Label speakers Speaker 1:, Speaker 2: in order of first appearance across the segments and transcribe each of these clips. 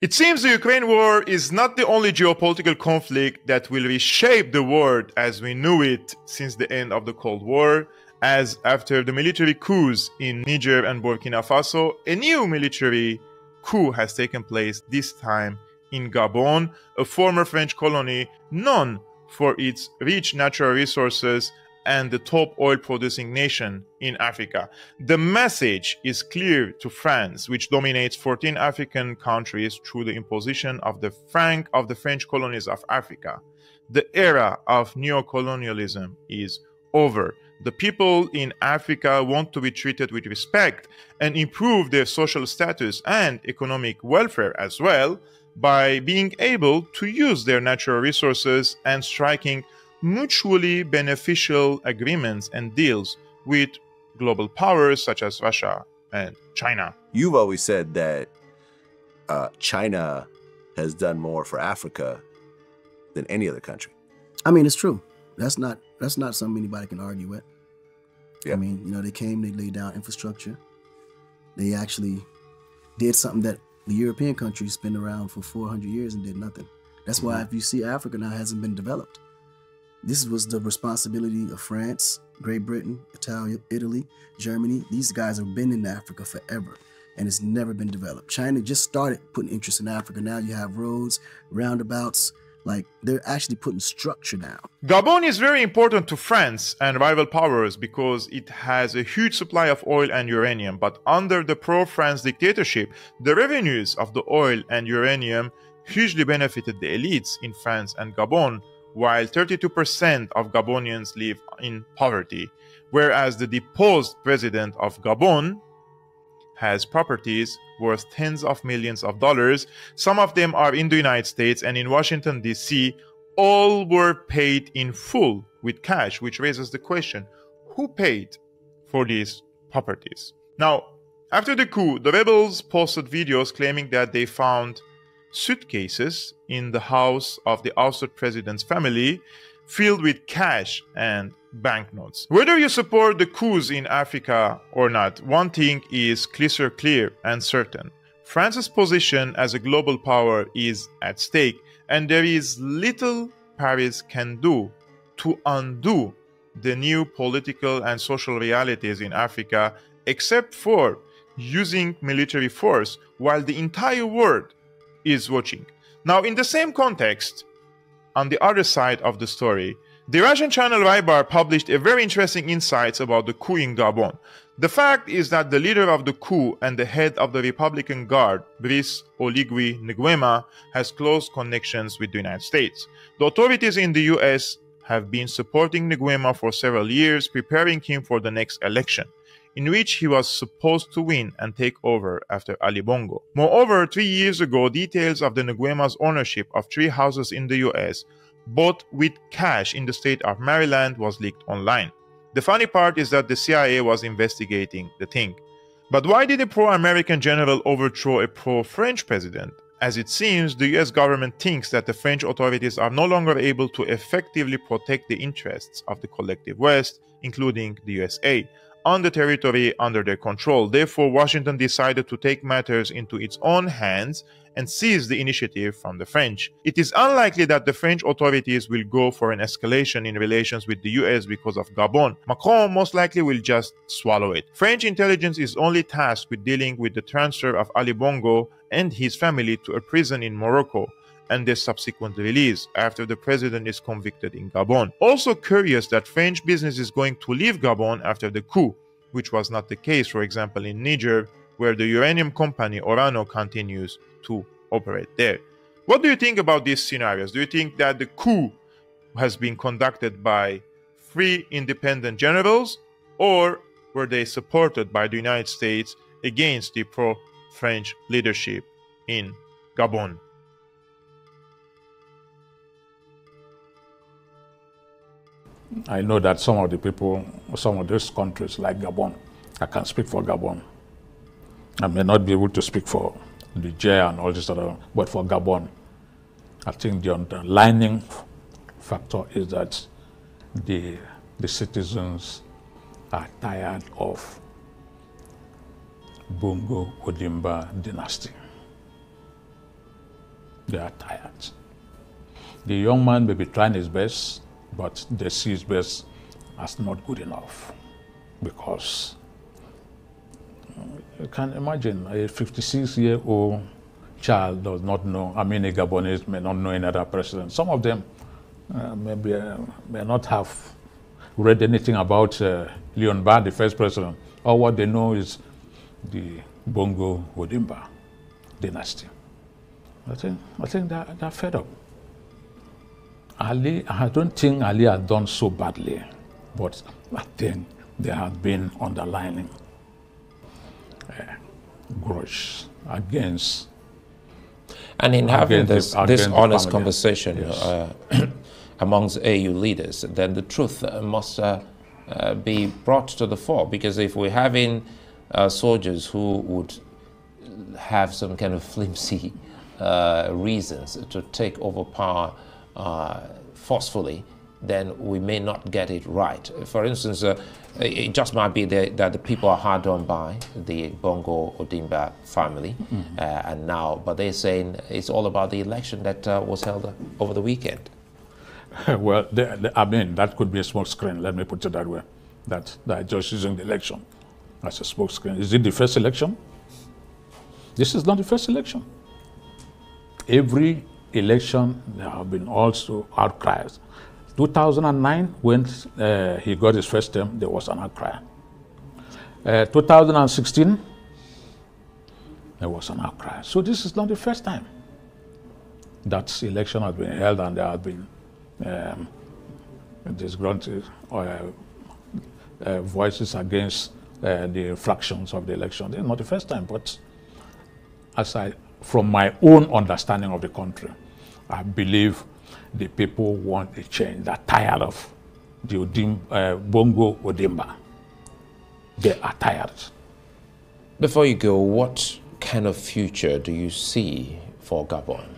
Speaker 1: It seems the Ukraine war is not the only geopolitical conflict that will reshape the world as we knew it since the end of the Cold War, as after the military coups in Niger and Burkina Faso, a new military coup has taken place, this time in Gabon, a former French colony known for its rich natural resources and the top oil-producing nation in Africa. The message is clear to France, which dominates 14 African countries through the imposition of the franc of the French colonies of Africa. The era of neocolonialism is over. The people in Africa want to be treated with respect and improve their social status and economic welfare as well by being able to use their natural resources and striking mutually beneficial agreements and deals with global powers such as Russia and China.
Speaker 2: You've always said that China has done more for Africa than any other country.
Speaker 3: I mean, it's true. That's not something anybody can argue with.
Speaker 2: Yeah.
Speaker 3: I mean, you know, they came, they laid down infrastructure. They actually did something that the European countries been around for 400 years and did nothing. That's why if you see Africa now hasn't been developed. This was the responsibility of France, Great Britain, Italy, Germany. These guys have been in Africa forever, and it's never been developed. China just started putting interest in Africa. Now you have roads, roundabouts, like they're actually putting structure down.
Speaker 1: Gabon is very important to France and rival powers because it has a huge supply of oil and uranium. But under the pro-France dictatorship, the revenues of the oil and uranium hugely benefited the elites in France and Gabon, while 32% of Gabonians live in poverty, whereas the deposed president of Gabon has properties worth tens of millions of dollars. Some of them are in the United States and in Washington, D.C. All were paid in full with cash, which raises the question, who paid for these properties? Now, after the coup, the rebels posted videos claiming that they found suitcases in the house of the ousted president's family filled with cash and banknotes. Whether you support the coups in Africa or not, one thing is crystal clear and certain. France's position as a global power is at stake, and there is little Paris can do to undo the new political and social realities in Africa, except for using military force while the entire world is watching. Now, in the same context, on the other side of the story, the Russian channel Rybar published a very interesting insights about the coup in Gabon. The fact is that the leader of the coup and the head of the Republican Guard, Brice Oligui Nguema, has close connections with the United States. The authorities in the US have been supporting Nguema for several years, preparing him for the next election, in which he was supposed to win and take over after Ali Bongo. Moreover, 3 years ago, details of the Nguema's ownership of 3 houses in the US, bought with cash in the state of Maryland, was leaked online. The funny part is that the CIA was investigating the thing. But why did a pro-American general overthrow a pro-French president? As it seems, the US government thinks that the French authorities are no longer able to effectively protect the interests of the collective West, including the USA, on the territory under their control. Therefore, Washington decided to take matters into its own hands and seize the initiative from the French. It is unlikely that the French authorities will go for an escalation in relations with the US because of Gabon. Macron most likely will just swallow it. French intelligence is only tasked with dealing with the transfer of Ali Bongo and his family to a prison in Morocco and their subsequent release after the president is convicted in Gabon. Also curious that French business is going to leave Gabon after the coup, which was not the case, for example, in Niger, where the uranium company Orano continues to operate there. What do you think about these scenarios? Do you think that the coup has been conducted by 3 independent generals, or were they supported by the United States against the pro-French leadership in Gabon?
Speaker 4: I know that some of the people, some of those countries like Gabon, I can speak for Gabon. I may not be able to speak for Niger and all this other, but for Gabon, I think the underlying factor is that the citizens are tired of Bongo Odimba dynasty. They are tired. The young man may be trying his best, but they see his best as not good enough, because you can imagine a 56-year-old child does not know, I mean a Gabonese may not know any other president. Some of them may not have read anything about Leon Ba, the first president. All what they know is the Bongo Odimba dynasty. I think they're fed up. Ali, I don't think Ali has done so badly, but I think there has been underlying grudge against.
Speaker 5: And in having this honest conversation
Speaker 4: yes.
Speaker 5: Amongst AU leaders, then the truth must be brought to the fore, because if we're having soldiers who would have some kind of flimsy reasons to take over power forcefully, then we may not get it right. For instance, it just might be that the people are hard done by the Bongo Odimba family, and now, but they're saying it's all about the election that was held over the weekend.
Speaker 4: Well, I mean, that could be a smoke screen, let me put it that way. That they're just using the election as a smoke screen. Is it the first election? This is not the first election. Every election, there have been also outcries. 2009, when he got his first term, there was an outcry. 2016, there was an outcry. So this is not the first time that election has been held and there have been disgruntled voices against the fractions of the election. This is not the first time, but from my own understanding of the country, I believe the people want a change. They're tired of the Bongo Odimba. They are tired.
Speaker 5: Before you go, what kind of future do you see for Gabon?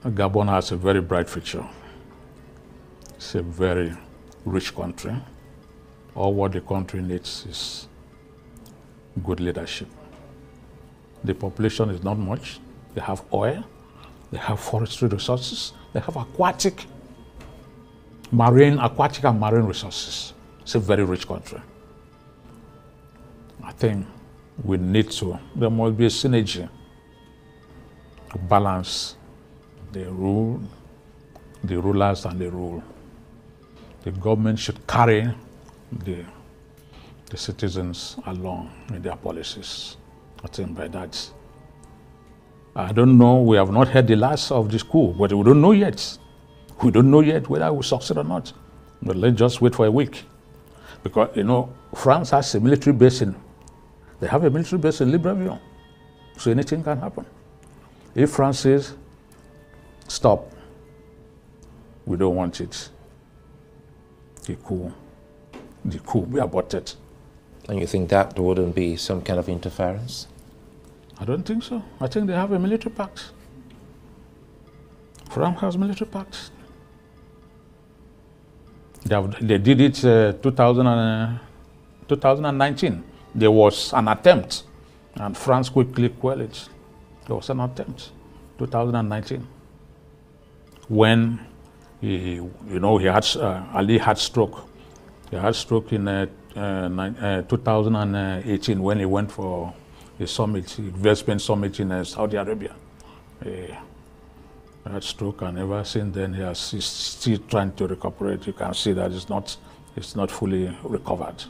Speaker 4: Gabon has a very bright future. It's a very rich country. All what the country needs is good leadership. The population is not much. They have oil. They have forestry resources. They have aquatic and marine resources. It's a very rich country. I think we need to, there must be a synergy to balance the rulers and the rule. The government should carry the citizens along in their policies. I think by that, I don't know, we have not heard the last of this coup, but we don't know yet. We don't know yet whether we succeed or not. But let's just wait for a week. Because, you know, France has a military base they have a military base in Libreville. So anything can happen. If France says, stop, we don't want it, the coup be aborted.
Speaker 5: And you think that wouldn't be some kind of interference?
Speaker 4: I don't think so. I think they have a military pact. France has military pact. They did it 2019. There was an attempt, and France quickly quelled it. There was an attempt, 2019, when Ali had stroke. He had stroke in 2018 when he went for a summit, investment summit in Saudi Arabia. He had stroke, and ever since then he's still trying to recuperate. You can see that it's not fully recovered.